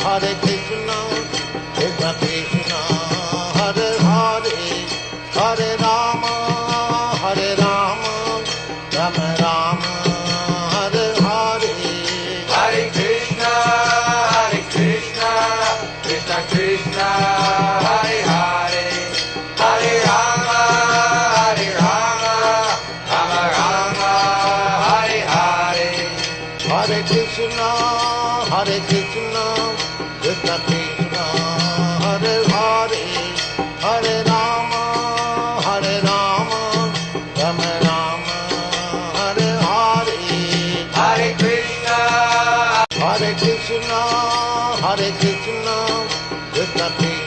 Hare Krishna, Krishna Krishna, Hare Hare, Hare Rama, Hare Rama, Rama Rama, Hare Hare. Hare Krishna, Krishna Krishna, Hare Hare, Hare Rama, Rama Rama, Hare Hare. Hare Krishna, Krishna Krishna, Hare Hare, Hare Rama, Rama Rama, Hare Hare. Hare Krishna, Krishna Krishna, Krishna Krishna.